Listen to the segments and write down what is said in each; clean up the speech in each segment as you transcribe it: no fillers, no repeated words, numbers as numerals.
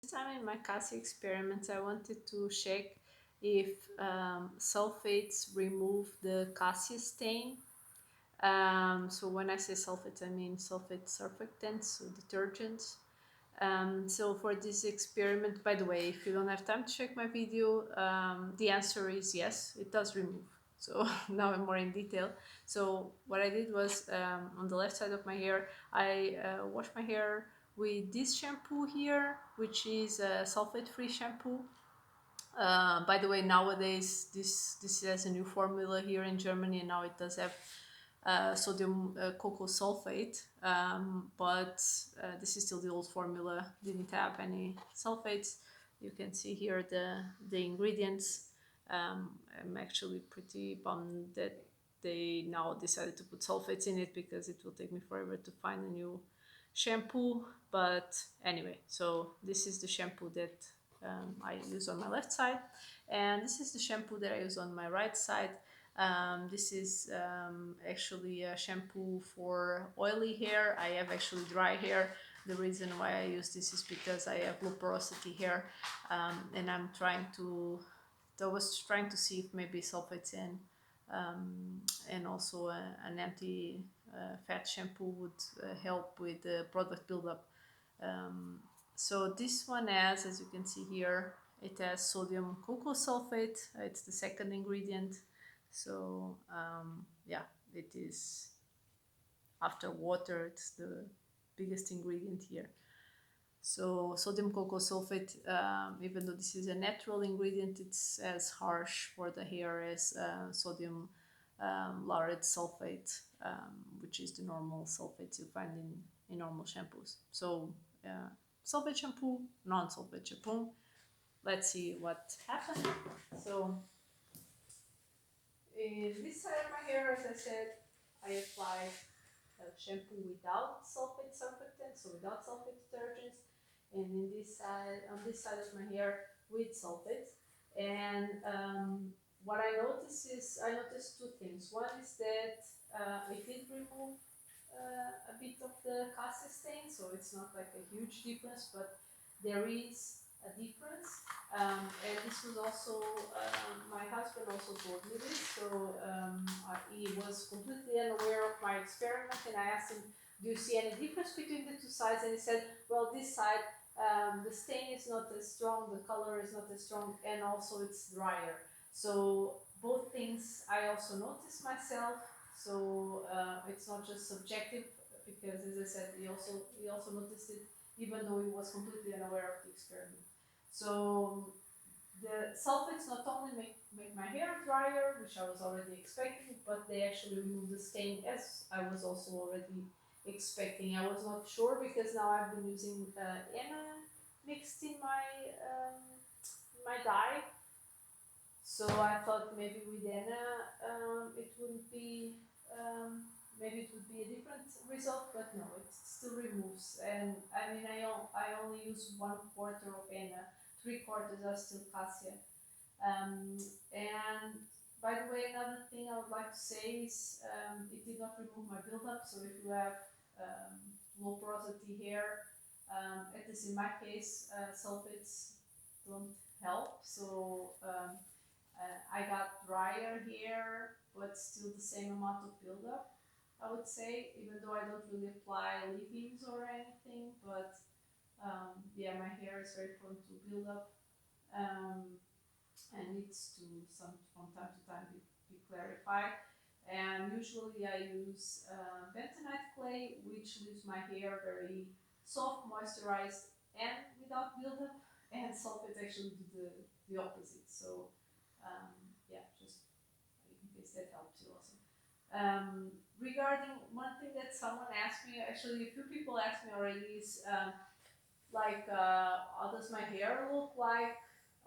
This time in my Cassia experiments, I wanted to check if sulfates remove the Cassia stain. So when I say sulfates, I mean sulfate surfactants, so detergents. So for this experiment, by the way, if you don't have time to check my video, the answer is yes, it does remove. So now I'm more in detail. So what I did was on the left side of my hair, I washed my hair with this shampoo here, which is a sulfate-free shampoo. By the way, nowadays this has a new formula here in Germany, and now it does have sodium cocoa sulfate, but this is still the old formula. Didn't have any sulfates. You can see here the ingredients. I'm actually pretty bummed that they now decided to put sulfates in it because it will take me forever to find a new shampoo. But anyway, so this is the shampoo that I use on my left side, and this is the shampoo that I use on my right side. This is actually a shampoo for oily hair. I have actually dry hair. The reason why I use this is because I have low porosity hair, and I was trying to see if maybe sulfates and also an anti fat shampoo would help with the product buildup. Um, so this one has, as you can see here, it has sodium cocoa sulfate. It's the second ingredient. So yeah, it is after water. It's the biggest ingredient here. So sodium cocoa sulfate, even though this is a natural ingredient, it's as harsh for the hair as sodium lauryl sulfate, which is the normal sulfates you find in normal shampoos. So sulfate shampoo, non-sulfate shampoo. Let's see what happened. So in this side of my hair, as I said, I applied shampoo without sulfate surfactant, so without sulfate detergents, and on this side of my hair with sulfate. And what I noticed two things. One is that it did remove a bit of the Cassia stain, so it's not like a huge difference, but there is a difference. And this was also, my husband also told me this, so he was completely unaware of my experiment, and I asked him, do you see any difference between the two sides? And he said, well, this side, the stain is not as strong, the color is not as strong, and also it's drier. So both things I also noticed myself. So it's not just subjective, because as I said, he also noticed it even though he was completely unaware of the experiment. So the sulfates not only make my hair drier, which I was already expecting, but they actually remove the stain, as I was also already expecting. I was not sure because now I've been using henna mixed in my dye. So I thought maybe with henna it wouldn't be, maybe it would be a different result, but no, it still removes. And I mean, I only use 1/4 of henna, 3/4 are still cassia. Um, and by the way, another thing I would like to say is it did not remove my buildup. So if you have um, low porosity hair, at least in my case, sulfates don't help. So I got drier hair, but still the same amount of buildup, I would say, even though I don't really apply leave-ins or anything. But yeah, my hair is very prone to buildup. Um, and needs to from time to time be clarified. And usually I use bentonite clay, which leaves my hair very soft, moisturized, and without buildup. And sulfates actually do the opposite. So yeah, just in case that helps you also. Regarding one thing that someone asked me, actually a few people asked me already, is how does my hair look like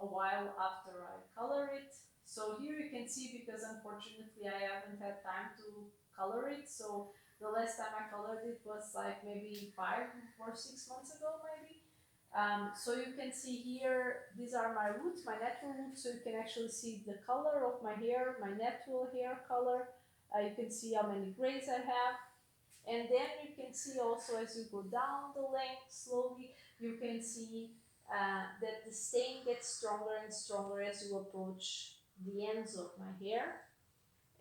a while after I color it? So here you can see, because unfortunately I haven't had time to color it. So the last time I colored it was like maybe 5 or 6 months ago, maybe. So you can see here, these are my roots, my natural roots. So you can actually see the color of my hair, my natural hair color. You can see how many grays I have. And then you can see also, as you go down the length slowly, you can see that the stain gets stronger and stronger as you approach the ends of my hair.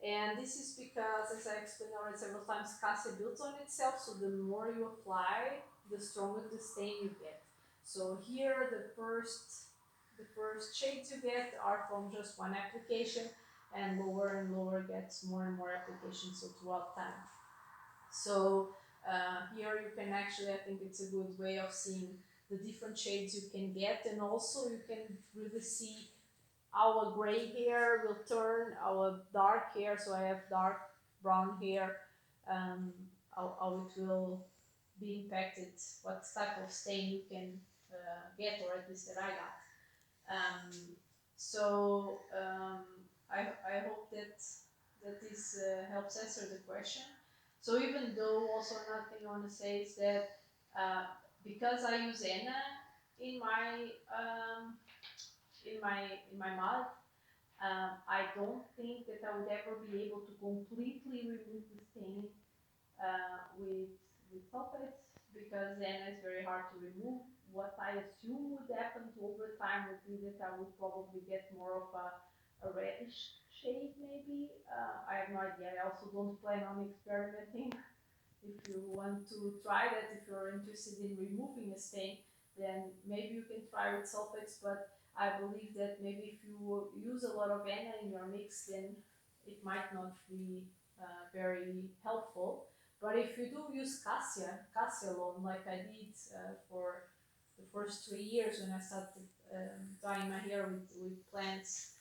And this is because, as I explained already several times, Cassia builds on itself, so the more you apply, the stronger the stain you get. So here, the first shades you get are from just one application, and lower gets more and more applications, so throughout time. So here you can actually, I think it's a good way of seeing the different shades you can get, and also you can really see our gray hair will turn our dark hair. So I have dark brown hair. How it will be impacted, what type of stain you can get, or at least that I got. Um, I hope that this helps answer the question. So even though, also another thing I want to say is that uh, because I use henna in my in my mouth, I don't think that I would ever be able to completely remove the stain with sulfates, because then it's very hard to remove. What I assume would happen over time would be that I would probably get more of a reddish shade, maybe. I have no idea. I also don't plan on experimenting. If you want to try that, if you're interested in removing a stain, then maybe you can try with sulfates. But I believe that maybe if you use a lot of henna in your mix, then it might not be very helpful. But if you do use Cassia alone, like I did for the first 3 years when I started dyeing my hair with plants,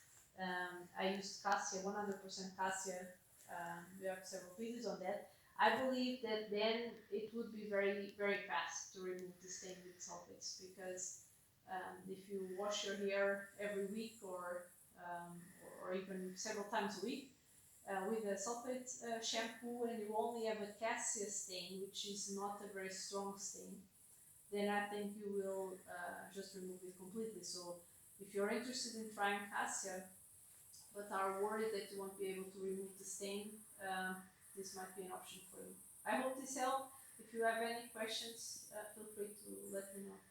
I used Cassia, 100% Cassia. We have several videos on that. I believe that then it would be very, very fast to remove the stain with sulfates, because if you wash your hair every week, or even several times a week with a sulfate shampoo, and you only have a Cassia stain, which is not a very strong stain, then I think you will just remove it completely. So if you're interested in trying Cassia, but are worried that you won't be able to remove the stain, this might be an option for you. I hope this helped. If you have any questions, feel free to let me know.